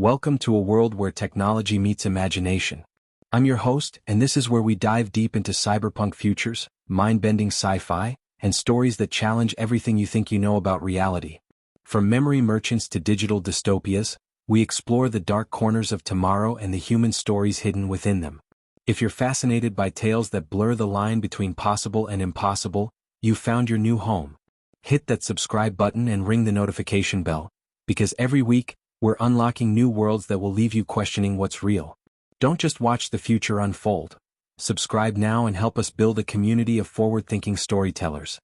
Welcome to a world where technology meets imagination. I'm your host, and this is where we dive deep into cyberpunk futures, mind-bending sci-fi, and stories that challenge everything you think you know about reality. From memory merchants to digital dystopias, we explore the dark corners of tomorrow and the human stories hidden within them. If you're fascinated by tales that blur the line between possible and impossible, you've found your new home. Hit that subscribe button and ring the notification bell, because every week, we're unlocking new worlds that will leave you questioning what's real. Don't just watch the future unfold. Subscribe now and help us build a community of forward-thinking storytellers.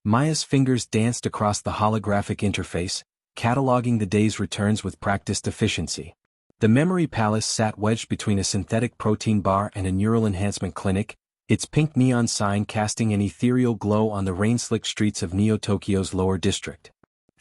Maya's fingers danced across the holographic interface, cataloging the day's returns with practiced efficiency. The Memory Palace sat wedged between a synthetic protein bar and a neural enhancement clinic, its pink neon sign casting an ethereal glow on the rain-slicked streets of Neo-Tokyo's lower district.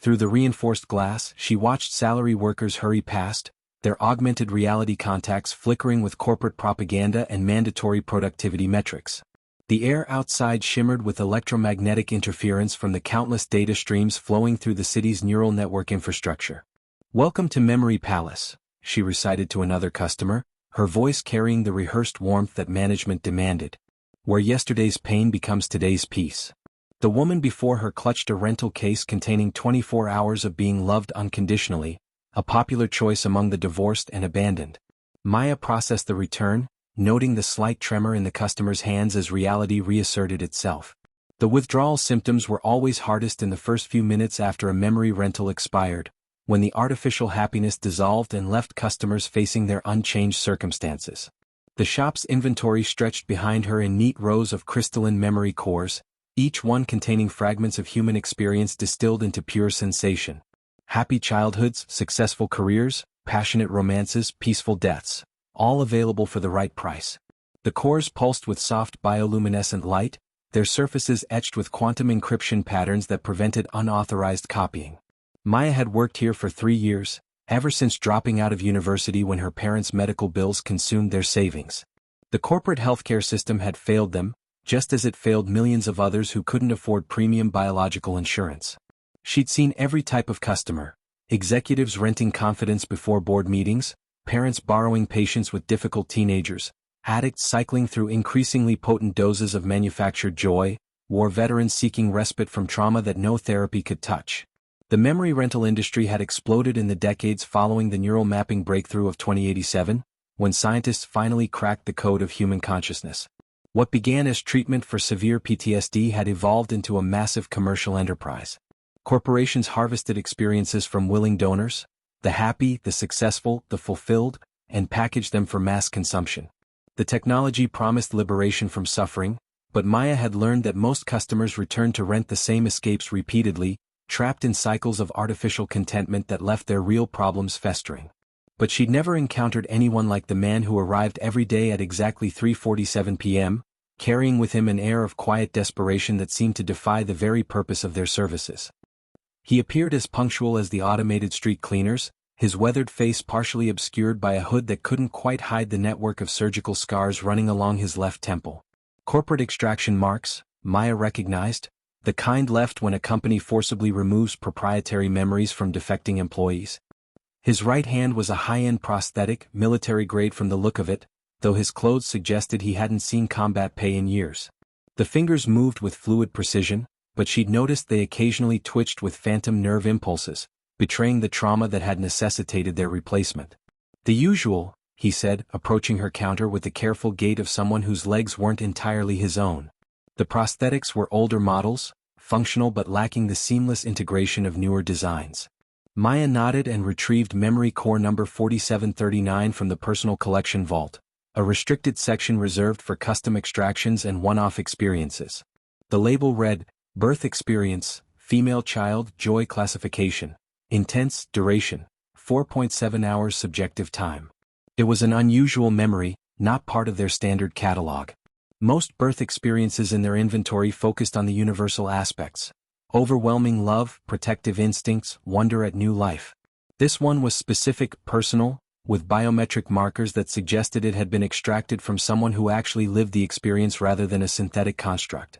Through the reinforced glass, she watched salary workers hurry past, their augmented reality contacts flickering with corporate propaganda and mandatory productivity metrics. The air outside shimmered with electromagnetic interference from the countless data streams flowing through the city's neural network infrastructure. "Welcome to Memory Palace," she recited to another customer, her voice carrying the rehearsed warmth that management demanded. "Where yesterday's pain becomes today's peace." The woman before her clutched a rental case containing 24 hours of being loved unconditionally, a popular choice among the divorced and abandoned. Maya processed the return, noting the slight tremor in the customer's hands as reality reasserted itself. The withdrawal symptoms were always hardest in the first few minutes after a memory rental expired, when the artificial happiness dissolved and left customers facing their unchanged circumstances. The shop's inventory stretched behind her in neat rows of crystalline memory cores, each one containing fragments of human experience distilled into pure sensation. Happy childhoods, successful careers, passionate romances, peaceful deaths, all available for the right price. The cores pulsed with soft bioluminescent light, their surfaces etched with quantum encryption patterns that prevented unauthorized copying. Maya had worked here for 3 years, ever since dropping out of university when her parents' medical bills consumed their savings. The corporate healthcare system had failed them, just as it failed millions of others who couldn't afford premium biological insurance. She'd seen every type of customer: executives renting confidence before board meetings, parents borrowing patience with difficult teenagers, addicts cycling through increasingly potent doses of manufactured joy, war veterans seeking respite from trauma that no therapy could touch. The memory rental industry had exploded in the decades following the neural mapping breakthrough of 2087, when scientists finally cracked the code of human consciousness. What began as treatment for severe PTSD had evolved into a massive commercial enterprise. Corporations harvested experiences from willing donors, the happy, the successful, the fulfilled, and packaged them for mass consumption. The technology promised liberation from suffering, but Maya had learned that most customers returned to rent the same escapes repeatedly, trapped in cycles of artificial contentment that left their real problems festering. But she'd never encountered anyone like the man who arrived every day at exactly 3:47 p.m., carrying with him an air of quiet desperation that seemed to defy the very purpose of their services. He appeared as punctual as the automated street cleaners, his weathered face partially obscured by a hood that couldn't quite hide the network of surgical scars running along his left temple. Corporate extraction marks, Maya recognized, the kind left when a company forcibly removes proprietary memories from defecting employees. His right hand was a high-end prosthetic, military-grade from the look of it, though his clothes suggested he hadn't seen combat pay in years. The fingers moved with fluid precision, but she'd noticed they occasionally twitched with phantom nerve impulses, betraying the trauma that had necessitated their replacement. "The usual," he said, approaching her counter with the careful gait of someone whose legs weren't entirely his own. The prosthetics were older models, functional but lacking the seamless integration of newer designs. Maya nodded and retrieved memory core number 4739 from the personal collection vault, a restricted section reserved for custom extractions and one-off experiences. The label read, "Birth Experience, Female Child Joy Classification, Intense Duration, 4.7 hours Subjective Time." It was an unusual memory, not part of their standard catalog. Most birth experiences in their inventory focused on the universal aspects: overwhelming love, protective instincts, wonder at new life. This one was specific, personal, with biometric markers that suggested it had been extracted from someone who actually lived the experience rather than a synthetic construct.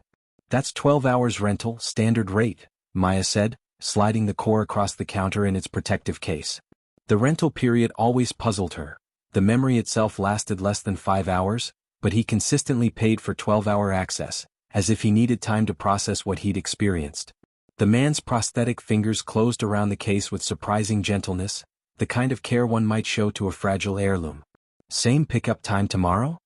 "That's 12 hours rental, standard rate," Maya said, sliding the core across the counter in its protective case. The rental period always puzzled her. The memory itself lasted less than 5 hours, but he consistently paid for 12-hour access, as if he needed time to process what he'd experienced. The man's prosthetic fingers closed around the case with surprising gentleness, the kind of care one might show to a fragile heirloom. Same pickup time tomorrow?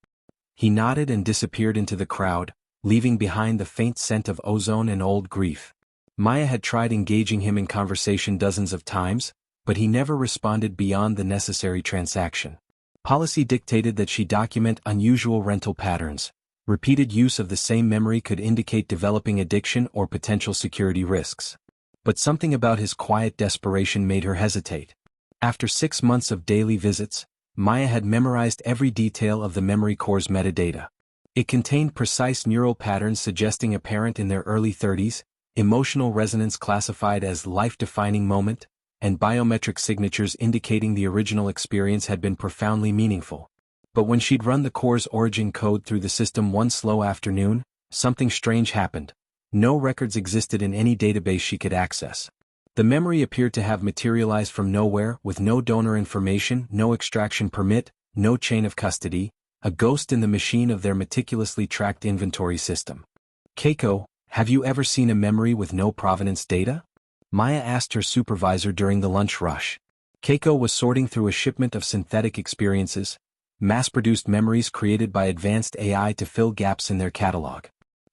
He nodded and disappeared into the crowd, leaving behind the faint scent of ozone and old grief. Maya had tried engaging him in conversation dozens of times, but he never responded beyond the necessary transaction. Policy dictated that she document unusual rental patterns. Repeated use of the same memory could indicate developing addiction or potential security risks. But something about his quiet desperation made her hesitate. After 6 months of daily visits, Maya had memorized every detail of the memory core's metadata. It contained precise neural patterns suggesting a parent in their early 30s, emotional resonance classified as life-defining moment, and biometric signatures indicating the original experience had been profoundly meaningful. But when she'd run the core's origin code through the system one slow afternoon, something strange happened. No records existed in any database she could access. The memory appeared to have materialized from nowhere, with no donor information, no extraction permit, no chain of custody, a ghost in the machine of their meticulously tracked inventory system. "Keiko, have you ever seen a memory with no provenance data?" Maya asked her supervisor during the lunch rush. Keiko was sorting through a shipment of synthetic experiences, mass-produced memories created by advanced AI to fill gaps in their catalog.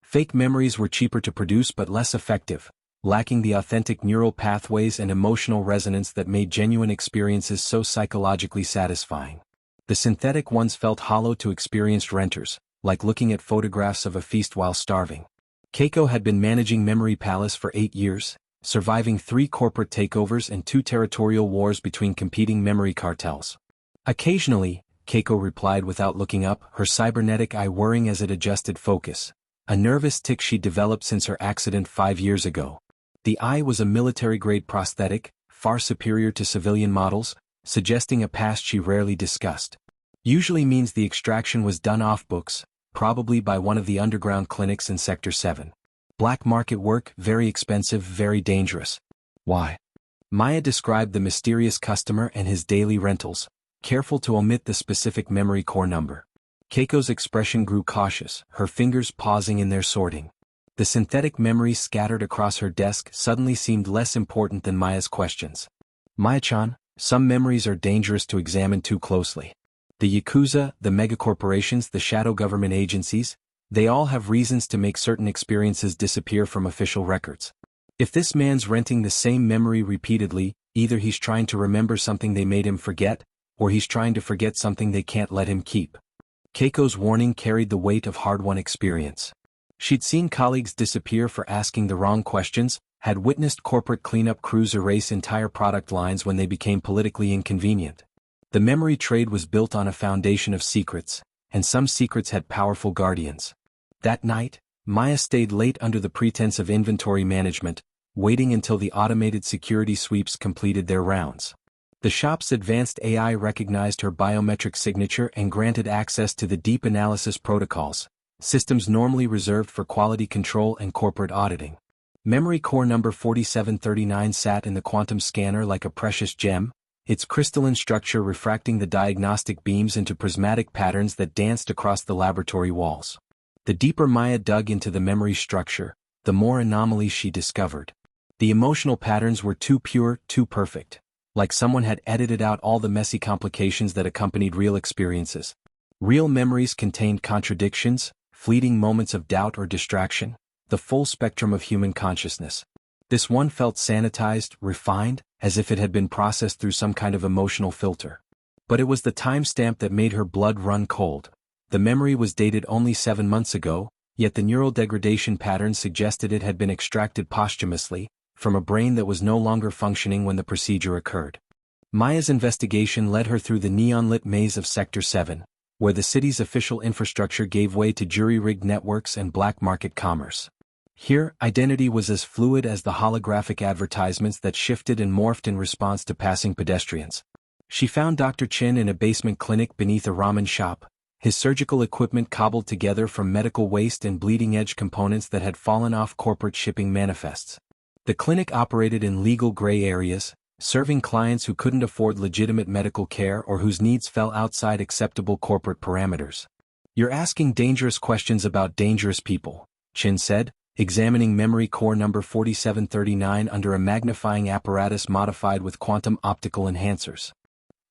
Fake memories were cheaper to produce but less effective, lacking the authentic neural pathways and emotional resonance that made genuine experiences so psychologically satisfying. The synthetic ones felt hollow to experienced renters, like looking at photographs of a feast while starving. Keiko had been managing Memory Palace for 8 years, surviving 3 corporate takeovers and 2 territorial wars between competing memory cartels. Occasionally, Keiko replied without looking up, her cybernetic eye whirring as it adjusted focus, a nervous tic she'd developed since her accident 5 years ago. The eye was a military-grade prosthetic, far superior to civilian models, suggesting a past she rarely discussed. Usually means the extraction was done off-books, probably by one of the underground clinics in Sector 7. Black market work, very expensive, very dangerous. Why? Maya described the mysterious customer and his daily rentals, careful to omit the specific memory core number. Keiko's expression grew cautious, her fingers pausing in their sorting. The synthetic memories scattered across her desk suddenly seemed less important than Maya's questions. "Maya-chan, some memories are dangerous to examine too closely. The Yakuza, the megacorporations, the shadow government agencies, they all have reasons to make certain experiences disappear from official records. If this man's renting the same memory repeatedly, either he's trying to remember something they made him forget, or he's trying to forget something they can't let him keep." Keiko's warning carried the weight of hard-won experience. She'd seen colleagues disappear for asking the wrong questions, had witnessed corporate cleanup crews erase entire product lines when they became politically inconvenient. The memory trade was built on a foundation of secrets, and some secrets had powerful guardians. That night, Maya stayed late under the pretense of inventory management, waiting until the automated security sweeps completed their rounds. The shop's advanced AI recognized her biometric signature and granted access to the deep analysis protocols, systems normally reserved for quality control and corporate auditing. Memory core number 4739 sat in the quantum scanner like a precious gem, its crystalline structure refracting the diagnostic beams into prismatic patterns that danced across the laboratory walls. The deeper Maya dug into the memory structure, the more anomalies she discovered. The emotional patterns were too pure, too perfect, like someone had edited out all the messy complications that accompanied real experiences. Real memories contained contradictions, fleeting moments of doubt or distraction, the full spectrum of human consciousness. This one felt sanitized, refined, as if it had been processed through some kind of emotional filter. But it was the timestamp that made her blood run cold. The memory was dated only 7 months ago, yet the neural degradation pattern suggested it had been extracted posthumously, from a brain that was no longer functioning when the procedure occurred. Maya's investigation led her through the neon-lit maze of Sector 7, where the city's official infrastructure gave way to jury-rigged networks and black market commerce. Here, identity was as fluid as the holographic advertisements that shifted and morphed in response to passing pedestrians. She found Dr. Chin in a basement clinic beneath a ramen shop, his surgical equipment cobbled together from medical waste and bleeding-edge components that had fallen off corporate shipping manifests. The clinic operated in legal gray areas, serving clients who couldn't afford legitimate medical care or whose needs fell outside acceptable corporate parameters. You're asking dangerous questions about dangerous people, Chin said, examining memory core number 4739 under a magnifying apparatus modified with quantum optical enhancers.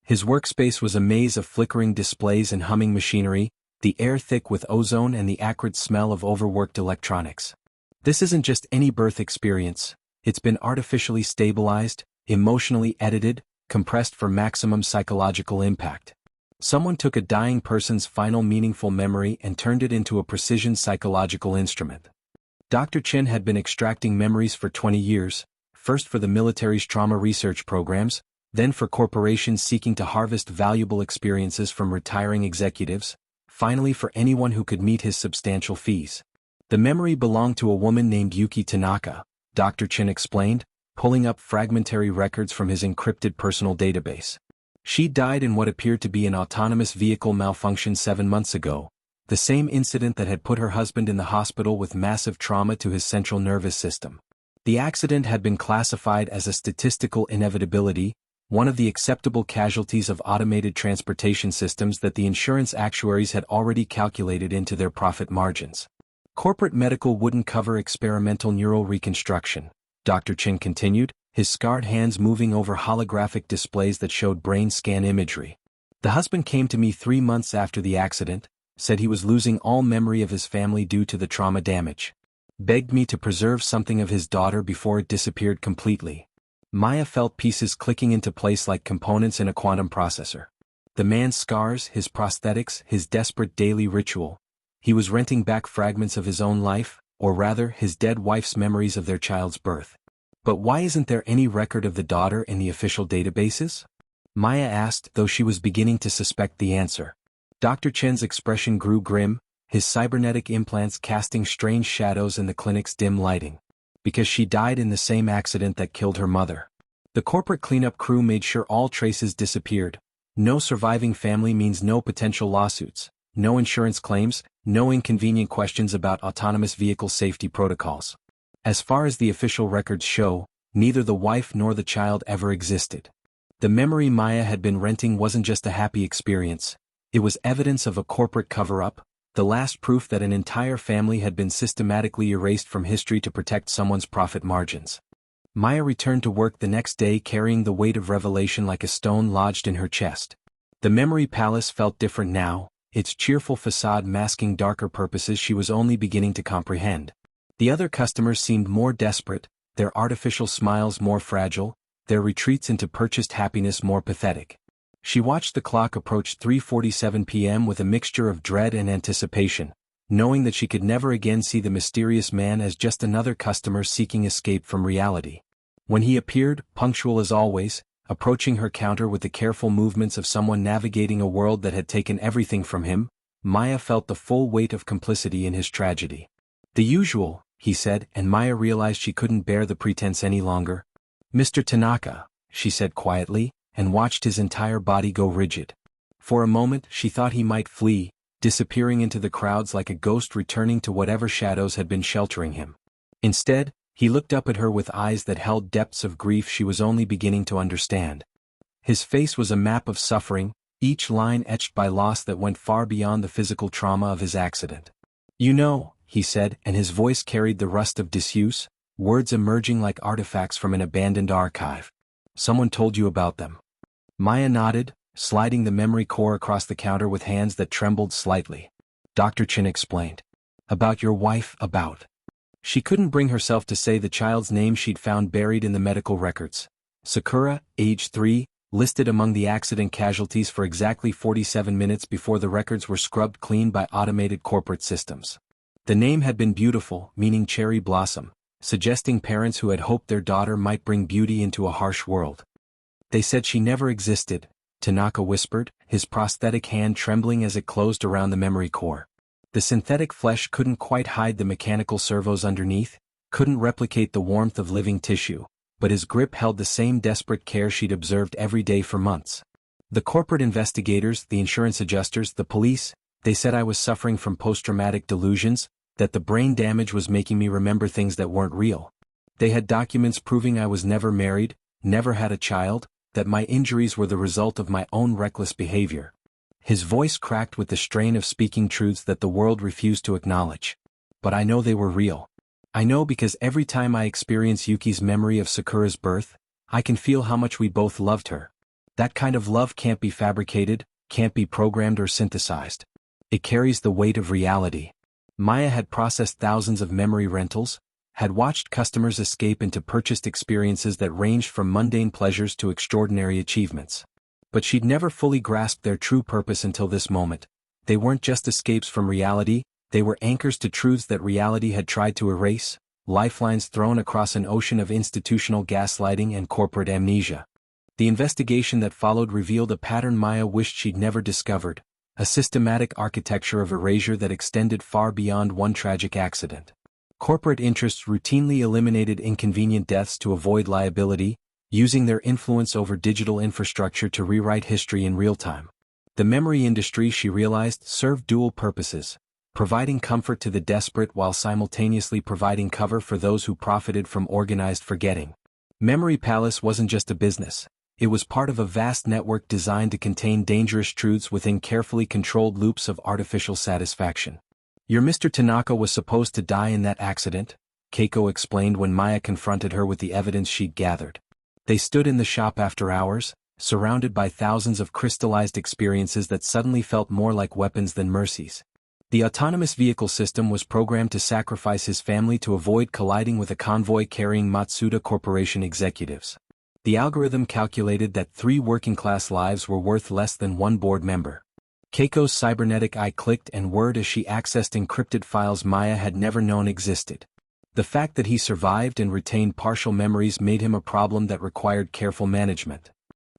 His workspace was a maze of flickering displays and humming machinery, the air thick with ozone and the acrid smell of overworked electronics. This isn't just any birth experience, it's been artificially stabilized, emotionally edited, compressed for maximum psychological impact. Someone took a dying person's final meaningful memory and turned it into a precision psychological instrument. Dr. Chin had been extracting memories for 20 years, first for the military's trauma research programs, then for corporations seeking to harvest valuable experiences from retiring executives, finally for anyone who could meet his substantial fees. The memory belonged to a woman named Yuki Tanaka, Dr. Chin explained, pulling up fragmentary records from his encrypted personal database. She died in what appeared to be an autonomous vehicle malfunction 7 months ago, the same incident that had put her husband in the hospital with massive trauma to his central nervous system. The accident had been classified as a statistical inevitability, one of the acceptable casualties of automated transportation systems that the insurance actuaries had already calculated into their profit margins. Corporate medical wouldn't cover experimental neural reconstruction, Dr. Chin continued, his scarred hands moving over holographic displays that showed brain scan imagery. The husband came to me 3 months after the accident, said he was losing all memory of his family due to the trauma damage. Begged me to preserve something of his daughter before it disappeared completely. Maya felt pieces clicking into place like components in a quantum processor. The man's scars, his prosthetics, his desperate daily ritual. He was renting back fragments of his own life, or rather his dead wife's memories of their child's birth. But why isn't there any record of the daughter in the official databases? Maya asked, though she was beginning to suspect the answer. Dr. Chen's expression grew grim, his cybernetic implants casting strange shadows in the clinic's dim lighting. Because she died in the same accident that killed her mother. The corporate cleanup crew made sure all traces disappeared. No surviving family means no potential lawsuits, no insurance claims, no inconvenient questions about autonomous vehicle safety protocols. As far as the official records show, neither the wife nor the child ever existed. The memory Maya had been renting wasn't just a happy experience. It was evidence of a corporate cover-up, the last proof that an entire family had been systematically erased from history to protect someone's profit margins. Maya returned to work the next day carrying the weight of revelation like a stone lodged in her chest. The memory palace felt different now, its cheerful facade masking darker purposes she was only beginning to comprehend. The other customers seemed more desperate, their artificial smiles more fragile, their retreats into purchased happiness more pathetic. She watched the clock approach 3:47 p.m. with a mixture of dread and anticipation, knowing that she could never again see the mysterious man as just another customer seeking escape from reality. When he appeared, punctual as always, approaching her counter with the careful movements of someone navigating a world that had taken everything from him, Maya felt the full weight of complicity in his tragedy. "The usual," he said, and Maya realized she couldn't bear the pretense any longer. "Mr. Tanaka," she said quietly, and watched his entire body go rigid. For a moment she thought he might flee, disappearing into the crowds like a ghost returning to whatever shadows had been sheltering him. Instead, he looked up at her with eyes that held depths of grief she was only beginning to understand. His face was a map of suffering, each line etched by loss that went far beyond the physical trauma of his accident. "You know," he said, and his voice carried the rust of disuse, words emerging like artifacts from an abandoned archive. "Someone told you about them." Maya nodded, sliding the memory core across the counter with hands that trembled slightly. Dr. Chin explained. "About your wife, about." She couldn't bring herself to say the child's name she'd found buried in the medical records. Sakura, age 3, listed among the accident casualties for exactly 47 minutes before the records were scrubbed clean by automated corporate systems. The name had been beautiful, meaning cherry blossom, suggesting parents who had hoped their daughter might bring beauty into a harsh world. "They said she never existed," Tanaka whispered, his prosthetic hand trembling as it closed around the memory core. The synthetic flesh couldn't quite hide the mechanical servos underneath, couldn't replicate the warmth of living tissue, but his grip held the same desperate care she'd observed every day for months. "The corporate investigators, the insurance adjusters, the police, they said I was suffering from post-traumatic delusions, that the brain damage was making me remember things that weren't real. They had documents proving I was never married, never had a child, that my injuries were the result of my own reckless behavior. His voice cracked with the strain of speaking truths that the world refused to acknowledge. But I know they were real. I know because every time I experience Yuki's memory of Sakura's birth, I can feel how much we both loved her. That kind of love can't be fabricated, can't be programmed or synthesized. It carries the weight of reality. Maya had processed thousands of memory rentals, had watched customers escape into purchased experiences that ranged from mundane pleasures to extraordinary achievements. But she'd never fully grasped their true purpose until this moment. They weren't just escapes from reality, they were anchors to truths that reality had tried to erase, lifelines thrown across an ocean of institutional gaslighting and corporate amnesia. The investigation that followed revealed a pattern Maya wished she'd never discovered, a systematic architecture of erasure that extended far beyond one tragic accident. Corporate interests routinely eliminated inconvenient deaths to avoid liability, using their influence over digital infrastructure to rewrite history in real time. The memory industry, she realized, served dual purposes, providing comfort to the desperate while simultaneously providing cover for those who profited from organized forgetting. Memory Palace wasn't just a business. It was part of a vast network designed to contain dangerous truths within carefully controlled loops of artificial satisfaction. Your Mr. Tanaka was supposed to die in that accident, Keiko explained when Maya confronted her with the evidence she'd gathered. They stood in the shop after hours, surrounded by thousands of crystallized experiences that suddenly felt more like weapons than mercies. The autonomous vehicle system was programmed to sacrifice his family to avoid colliding with a convoy carrying Matsuda Corporation executives. The algorithm calculated that 3 working-class lives were worth less than 1 board member. Keiko's cybernetic eye clicked and whirred as she accessed encrypted files Maya had never known existed. The fact that he survived and retained partial memories made him a problem that required careful management.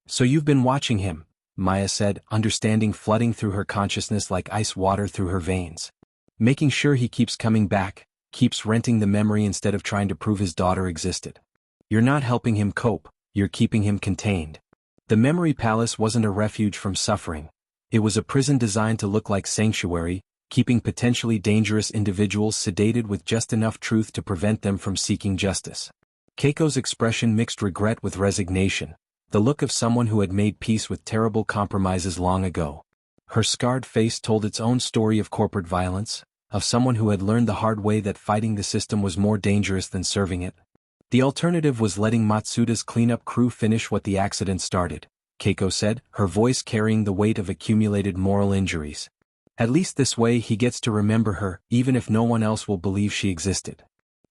"So you've been watching him," Maya said, understanding flooding through her consciousness like ice water through her veins. "Making sure he keeps coming back, keeps renting the memory instead of trying to prove his daughter existed. You're not helping him cope, you're keeping him contained." The Memory Palace wasn't a refuge from suffering. It was a prison designed to look like sanctuary, keeping potentially dangerous individuals sedated with just enough truth to prevent them from seeking justice. Keiko's expression mixed regret with resignation, the look of someone who had made peace with terrible compromises long ago. Her scarred face told its own story of corporate violence, of someone who had learned the hard way that fighting the system was more dangerous than serving it. The alternative was letting Matsuda's cleanup crew finish what the accident started, Keiko said, her voice carrying the weight of accumulated moral injuries. "At least this way he gets to remember her, even if no one else will believe she existed."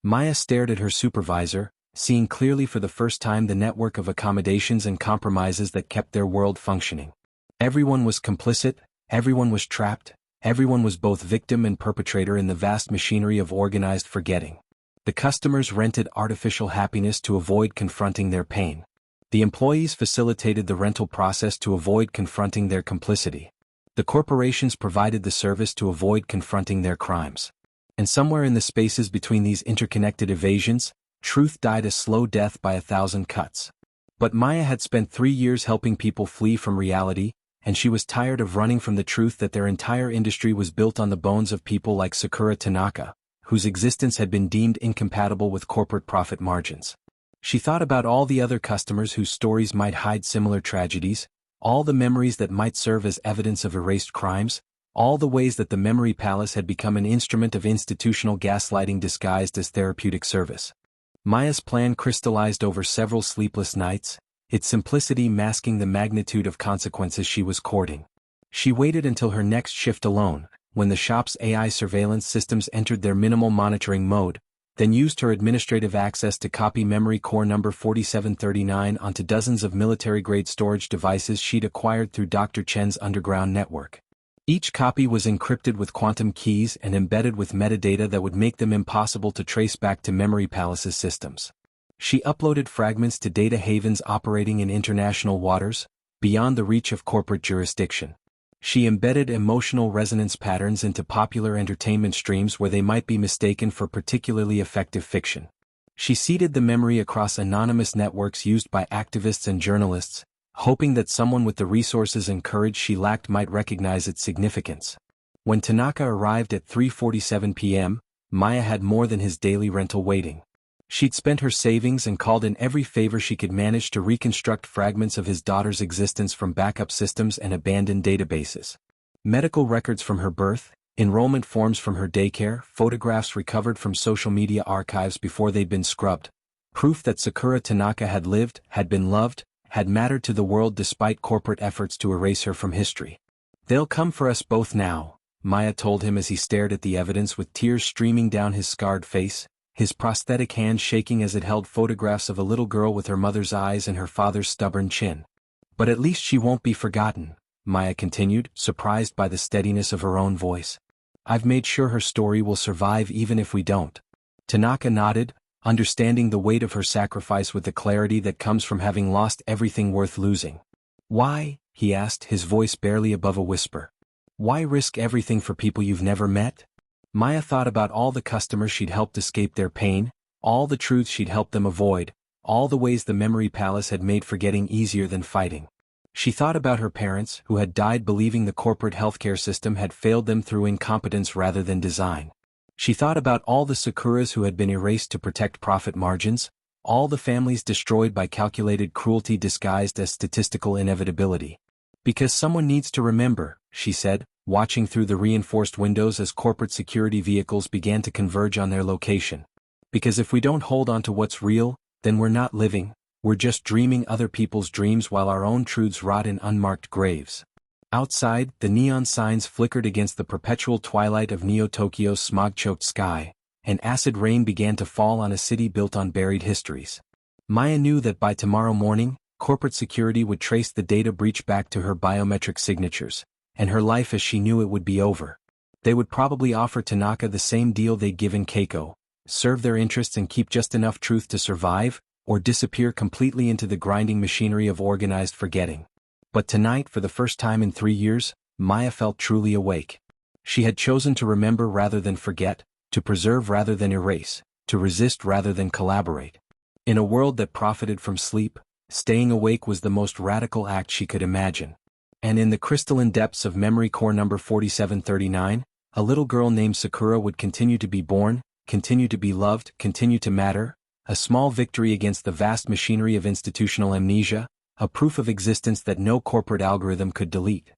Maya stared at her supervisor, seeing clearly for the first time the network of accommodations and compromises that kept their world functioning. Everyone was complicit, everyone was trapped, everyone was both victim and perpetrator in the vast machinery of organized forgetting. The customers rented artificial happiness to avoid confronting their pain. The employees facilitated the rental process to avoid confronting their complicity. The corporations provided the service to avoid confronting their crimes. And somewhere in the spaces between these interconnected evasions, truth died a slow death by 1,000 cuts. But Maya had spent 3 years helping people flee from reality, and she was tired of running from the truth that their entire industry was built on the bones of people like Sakura Tanaka, whose existence had been deemed incompatible with corporate profit margins. She thought about all the other customers whose stories might hide similar tragedies, all the memories that might serve as evidence of erased crimes, all the ways that the Memory Palace had become an instrument of institutional gaslighting disguised as therapeutic service. Maya's plan crystallized over several sleepless nights, its simplicity masking the magnitude of consequences she was courting. She waited until her next shift alone, when the shop's AI surveillance systems entered their minimal monitoring mode, then used her administrative access to copy memory core number 4739 onto dozens of military-grade storage devices she'd acquired through Dr. Chen's underground network. Each copy was encrypted with quantum keys and embedded with metadata that would make them impossible to trace back to Memory Palace's systems. She uploaded fragments to data havens operating in international waters, beyond the reach of corporate jurisdiction. She embedded emotional resonance patterns into popular entertainment streams where they might be mistaken for particularly effective fiction. She seeded the memory across anonymous networks used by activists and journalists, hoping that someone with the resources and courage she lacked might recognize its significance. When Tanaka arrived at 3:47 p.m., Maya had more than his daily rental waiting. She'd spent her savings and called in every favor she could manage to reconstruct fragments of his daughter's existence from backup systems and abandoned databases. Medical records from her birth, enrollment forms from her daycare, photographs recovered from social media archives before they'd been scrubbed. Proof that Sakura Tanaka had lived, had been loved, had mattered to the world despite corporate efforts to erase her from history. "They'll come for us both now," Maya told him as he stared at the evidence with tears streaming down his scarred face, his prosthetic hand shaking as it held photographs of a little girl with her mother's eyes and her father's stubborn chin. "But at least she won't be forgotten," Maya continued, surprised by the steadiness of her own voice. "I've made sure her story will survive even if we don't." Tanaka nodded, understanding the weight of her sacrifice with the clarity that comes from having lost everything worth losing. "Why?" he asked, his voice barely above a whisper. "Why risk everything for people you've never met?" Maya thought about all the customers she'd helped escape their pain, all the truths she'd helped them avoid, all the ways the memory palace had made forgetting easier than fighting. She thought about her parents, who had died believing the corporate healthcare system had failed them through incompetence rather than design. She thought about all the Sakuras who had been erased to protect profit margins, all the families destroyed by calculated cruelty disguised as statistical inevitability. "Because someone needs to remember," she said, watching through the reinforced windows as corporate security vehicles began to converge on their location. "Because if we don't hold on to what's real, then we're not living, we're just dreaming other people's dreams while our own truths rot in unmarked graves." Outside, the neon signs flickered against the perpetual twilight of Neo-Tokyo's smog-choked sky, and acid rain began to fall on a city built on buried histories. Maya knew that by tomorrow morning, corporate security would trace the data breach back to her biometric signatures, and her life as she knew it would be over. They would probably offer Tanaka the same deal they'd given Keiko: serve their interests and keep just enough truth to survive, or disappear completely into the grinding machinery of organized forgetting. But tonight, for the first time in 3 years, Maya felt truly awake. She had chosen to remember rather than forget, to preserve rather than erase, to resist rather than collaborate. In a world that profited from sleep, staying awake was the most radical act she could imagine. And in the crystalline depths of memory core number 4739, a little girl named Sakura would continue to be born, continue to be loved, continue to matter, a small victory against the vast machinery of institutional amnesia, a proof of existence that no corporate algorithm could delete.